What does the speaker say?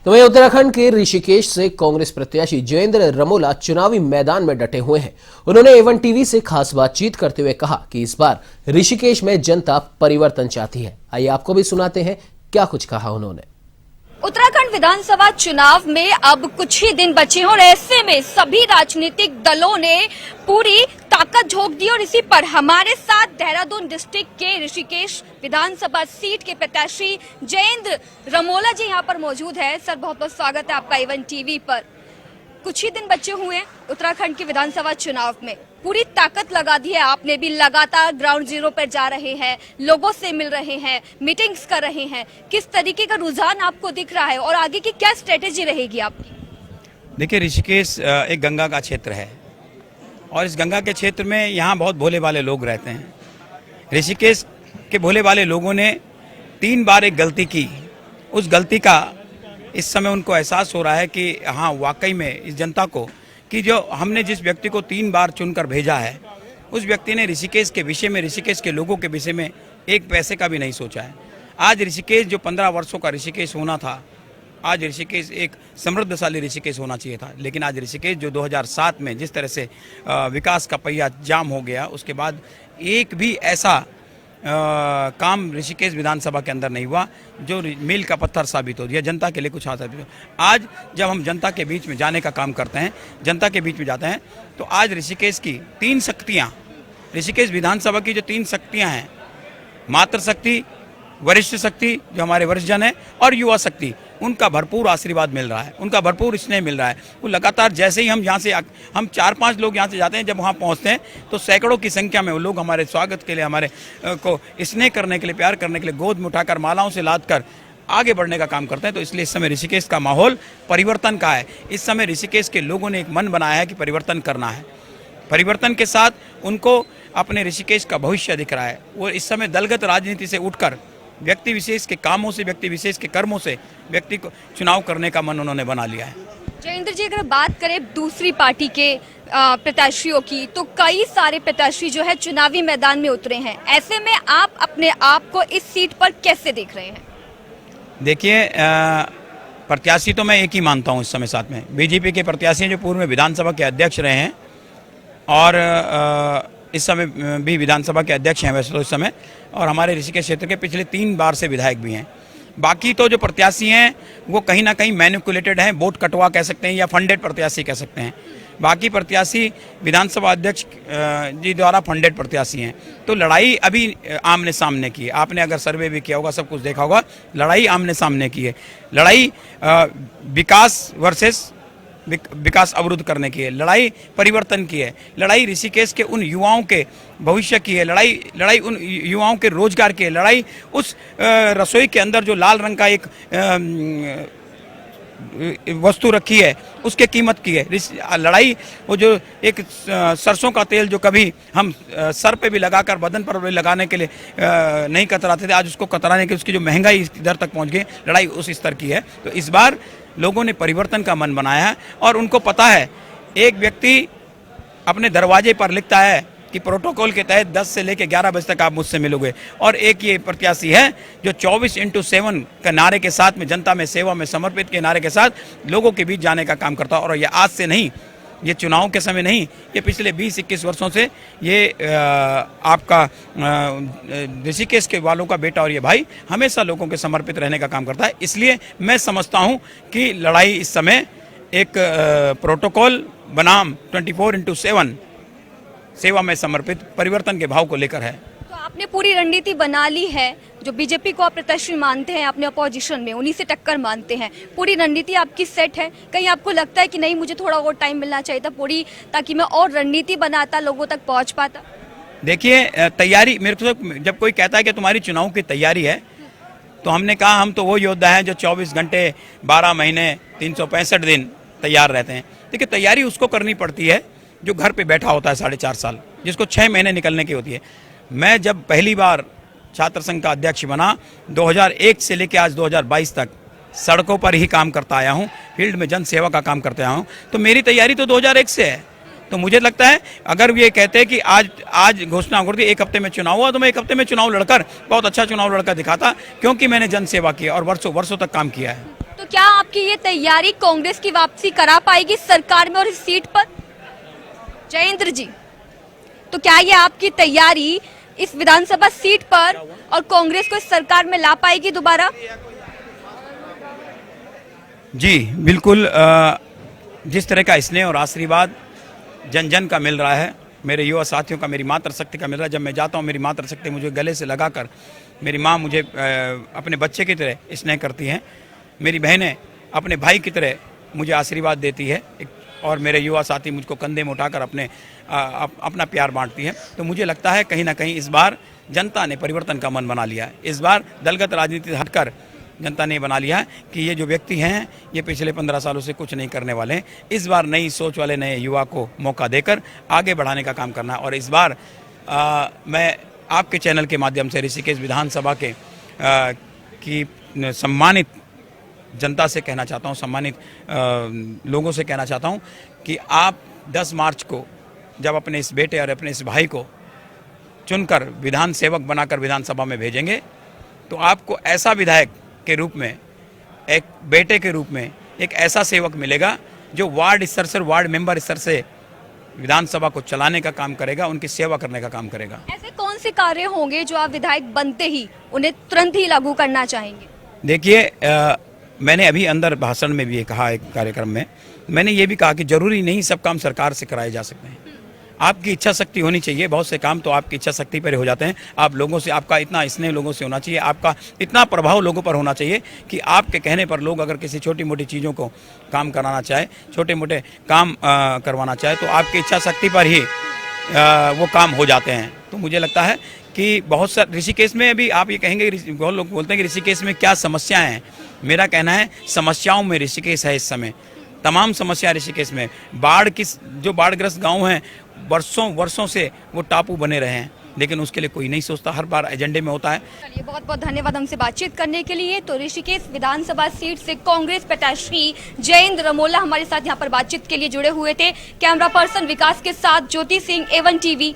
तो वहीं उत्तराखंड के ऋषिकेश से कांग्रेस प्रत्याशी जयेंद्र रमोला चुनावी मैदान में डटे हुए हैं। उन्होंने A1 टीवी से खास बातचीत करते हुए कहा कि इस बार ऋषिकेश में जनता परिवर्तन चाहती है। आइए आपको भी सुनाते हैं क्या कुछ कहा उन्होंने। उत्तराखंड विधानसभा चुनाव में अब कुछ ही दिन बचे हैं और ऐसे में सभी राजनीतिक दलों ने पूरी ताकत झोंक दी और इसी पर हमारे साथ देहरादून डिस्ट्रिक्ट के ऋषिकेश विधानसभा सीट के प्रत्याशी जयेंद्र रमोला जी यहाँ पर मौजूद है। सर बहुत बहुत स्वागत है आपका A1 टीवी पर। कुछ ही दिन बचे हुए हैं उत्तराखंड के विधानसभा चुनाव में, पूरी ताकत लगा दी है आपने भी, लगातार ग्राउंड जीरो पर जा रहे हैं, लोगों से मिल रहे हैं, मीटिंग्स कर रहे हैं। किस तरीके का रुझान आपको दिख रहा है और आगे की क्या स्ट्रेटेजी रहेगी आपकी? देखिए, ऋषिकेश एक गंगा का क्षेत्र है और इस गंगा के क्षेत्र में यहाँ बहुत भोले भाले लोग रहते हैं। ऋषिकेश के भोले भाले लोगों ने 3 बार एक गलती की। उस गलती का इस समय उनको एहसास हो रहा है कि हाँ, वाकई में इस जनता को कि जो हमने जिस व्यक्ति को 3 बार चुनकर भेजा है, उस व्यक्ति ने ऋषिकेश के विषय में, ऋषिकेश के लोगों के विषय में एक पैसे का भी नहीं सोचा है। आज ऋषिकेश जो 15 वर्षों का ऋषिकेश होना था, आज ऋषिकेश एक समृद्धशाली ऋषिकेश होना चाहिए था। लेकिन आज ऋषिकेश जो 2007 में जिस तरह से विकास का पहिया जाम हो गया, उसके बाद एक भी ऐसा काम ऋषिकेश विधानसभा के अंदर नहीं हुआ जो मील का पत्थर साबित हो दिया, जनता के लिए कुछ हासिल हो। आज जब हम जनता के बीच में जाने का काम करते हैं, जनता के बीच में जाते हैं, तो आज ऋषिकेश की 3 शक्तियाँ, ऋषिकेश विधानसभा की जो 3 शक्तियाँ हैं, मातृ शक्ति, वरिष्ठ शक्ति जो हमारे वरिष्ठ जन है, और युवा शक्ति, उनका भरपूर आशीर्वाद मिल रहा है, उनका भरपूर स्नेह मिल रहा है। वो लगातार जैसे ही हम यहाँ से, हम 4-5 लोग यहाँ से जाते हैं, जब वहाँ पहुँचते हैं तो सैकड़ों की संख्या में वो लोग हमारे स्वागत के लिए, हमारे को स्नेह करने के लिए, प्यार करने के लिए गोद में उठाकर, मालाओं से लाद कर आगे बढ़ने का काम करते हैं। तो इसलिए इस समय ऋषिकेश का माहौल परिवर्तन का है। इस समय ऋषिकेश के लोगों ने एक मन बनाया है कि परिवर्तन करना है। परिवर्तन के साथ उनको अपने ऋषिकेश का भविष्य दिख रहा है। वो इस समय दलगत राजनीति से उठकर व्यक्ति विशेष के कामों से, व्यक्ति विशेष के कर्मों से व्यक्ति को चुनाव करने का मन उन्होंने बना लिया है। जयेंद्र जी, अगर बात करें दूसरी पार्टी के प्रत्याशियों की, तो कई सारे प्रत्याशी जो है चुनावी मैदान में उतरे हैं। ऐसे में आप अपने आप को इस सीट पर कैसे देख रहे हैं? देखिए, प्रत्याशी तो मैं एक ही मानता हूँ इस समय। साथ में बीजेपी के प्रत्याशी जो पूर्व में विधानसभा के अध्यक्ष रहे हैं और इस समय भी विधानसभा के अध्यक्ष हैं वैसे तो इस समय, और हमारे ऋषिकेश क्षेत्र के पिछले 3 बार से विधायक भी हैं। बाकी तो जो प्रत्याशी हैं वो कहीं ना कहीं मैनिपुलेटेड हैं, वोट कटवा कह सकते हैं या फंडेड प्रत्याशी कह सकते हैं। बाकी प्रत्याशी विधानसभा अध्यक्ष जी द्वारा फंडेड प्रत्याशी हैं। तो लड़ाई अभी आमने सामने की है। आपने अगर सर्वे भी किया होगा, सब कुछ देखा होगा, लड़ाई आमने सामने की है। लड़ाई विकास वर्सेस विकास अवरुद्ध करने की है, लड़ाई परिवर्तन की है, लड़ाई ऋषिकेश के उन युवाओं के भविष्य की है, लड़ाई उन युवाओं के रोजगार की है, लड़ाई उस रसोई के अंदर जो लाल रंग का एक वस्तु रखी है उसके कीमत की है। लड़ाई वो जो एक सरसों का तेल जो कभी हम सर पे भी लगाकर, बदन पर भी लगाने के लिए नहीं कतराते थे, आज उसको कतराने के उसकी जो महंगाई इस दर तक पहुंच गई, लड़ाई उस स्तर की है। तो इस बार लोगों ने परिवर्तन का मन बनाया है और उनको पता है, एक व्यक्ति अपने दरवाजे पर लिखता है कि प्रोटोकॉल के तहत 10 से लेकर 11 बजे तक आप मुझसे मिलोगे, और एक ये प्रत्याशी है जो 24/7 के नारे के साथ में, जनता में सेवा में समर्पित के नारे के साथ लोगों के बीच जाने का काम करता है। और ये आज से नहीं, ये चुनाव के समय नहीं, ये पिछले 20-21 वर्षों से ये आपका ऋषिकेश के वालों का बेटा और ये भाई हमेशा लोगों के समर्पित रहने का काम करता है। इसलिए मैं समझता हूँ कि लड़ाई इस समय एक प्रोटोकॉल बनाम 24/7 सेवा में समर्पित परिवर्तन के भाव को लेकर है। तो आपने पूरी रणनीति बना ली है, जो बीजेपी को आप प्रत्याशी मानते हैं, अपने अपोजिशन में उन्हीं से टक्कर मानते हैं, पूरी रणनीति आपकी सेट है। कहीं आपको लगता है कि नहीं, मुझे थोड़ा और टाइम मिलना चाहिए था पूरी, ताकि मैं और रणनीति बनाता, लोगों तक पहुंच पाता? देखिए, तैयारी, मेरे को जब कोई कहता है कि तुम्हारी चुनाव की तैयारी है, तो हमने कहा हम तो वो योद्धा हैं जो 24 घंटे 12 महीने 365 दिन तैयार रहते हैं। देखिए, तैयारी उसको करनी पड़ती है जो घर पे बैठा होता है 4.5 साल, जिसको 6 महीने निकलने की होती है। मैं जब पहली बार छात्र संघ का अध्यक्ष बना, 2001 से लेकर आज 2022 तक सड़कों पर ही काम करता आया हूँ, फील्ड में जन सेवा का काम करते आया हूँ। तो मेरी तैयारी तो 2001 से है। तो मुझे लगता है अगर ये कहते हैं कि आज घोषणा कर दी 1 हफ्ते में चुनाव हुआ, तो मैं 1 हफ्ते में चुनाव लड़कर बहुत अच्छा चुनाव लड़कर दिखाता, क्योंकि मैंने जन सेवा की और वर्षों तक काम किया है। तो क्या आपकी ये तैयारी कांग्रेस की वापसी करा पाएगी सरकार में और इस सीट पर? जयेंद्र जी, तो क्या ये आपकी तैयारी इस विधानसभा सीट पर और कांग्रेस को इस सरकार में ला पाएगी दोबारा? जी बिल्कुल। जिस तरह का स्नेह और आशीर्वाद जन जन का मिल रहा है, मेरे युवा साथियों का, मेरी मातृशक्ति का मिल रहा है। जब मैं जाता हूँ मेरी मातृशक्ति मुझे गले से लगाकर, मेरी माँ मुझे अपने बच्चे की तरह स्नेह करती हैं, मेरी बहनें अपने भाई की तरह मुझे आशीर्वाद देती है, और मेरे युवा साथी मुझको कंधे में उठाकर अपना प्यार बांटती है। तो मुझे लगता है कहीं ना कहीं इस बार जनता ने परिवर्तन का मन बना लिया है। इस बार दलगत राजनीति हटकर जनता ने बना लिया है कि ये जो व्यक्ति हैं ये पिछले 15 सालों से कुछ नहीं करने वाले हैं। इस बार नई सोच वाले नए युवा को मौका देकर आगे बढ़ाने का काम करना है। और इस बार मैं आपके चैनल के माध्यम से ऋषिकेश विधानसभा के की सम्मानित जनता से कहना चाहता हूँ, सम्मानित लोगों से कहना चाहता हूँ कि आप 10 मार्च को जब अपने इस बेटे और अपने इस भाई को चुनकर विधान सेवक बनाकर विधानसभा में भेजेंगे तो आपको ऐसा विधायक के रूप में, एक बेटे के रूप में एक ऐसा सेवक मिलेगा जो वार्ड स्तर से, वार्ड मेंबर स्तर से विधानसभा को चलाने का काम करेगा, उनकी सेवा करने का काम करेगा। ऐसे कौन से कार्य होंगे जो आप विधायक बनते ही उन्हें तुरंत ही लागू करना चाहेंगे? देखिए, मैंने अभी अंदर भाषण में भी ये कहा, एक कार्यक्रम में मैंने ये भी कहा कि जरूरी नहीं सब काम सरकार से कराए जा सकते हैं। आपकी इच्छा शक्ति होनी चाहिए। बहुत से काम तो आपकी इच्छा शक्ति पर हो जाते हैं। आप लोगों से, आपका इतना स्नेह लोगों से होना चाहिए, आपका इतना प्रभाव लोगों पर होना चाहिए कि आपके कहने पर लोग अगर किसी छोटी मोटी चीज़ों को काम कराना चाहे, छोटे मोटे काम करवाना चाहे, तो आपकी इच्छा शक्ति पर ही वो काम हो जाते हैं। तो मुझे लगता है कि बहुत सा ऋषिकेश में अभी आप ये कहेंगे, बहुत लोग बोलते हैं कि ऋषिकेश में क्या समस्याएं हैं। मेरा कहना है समस्याओं में ऋषिकेश है इस समय। तमाम समस्या ऋषिकेश में, जो बाढ़ग्रस्त गांव हैं वर्षों से वो टापू बने रहे हैं, लेकिन उसके लिए कोई नहीं सोचता। हर बार एजेंडे में होता है। चलिए, बहुत बहुत धन्यवाद हमसे बातचीत करने के लिए। तो ऋषिकेश विधानसभा सीट से कांग्रेस प्रत्याशी जयेंद्र रमोला हमारे साथ यहाँ पर बातचीत के लिए जुड़े हुए थे। कैमरा पर्सन विकास के साथ ज्योति सिंह, A1 TV।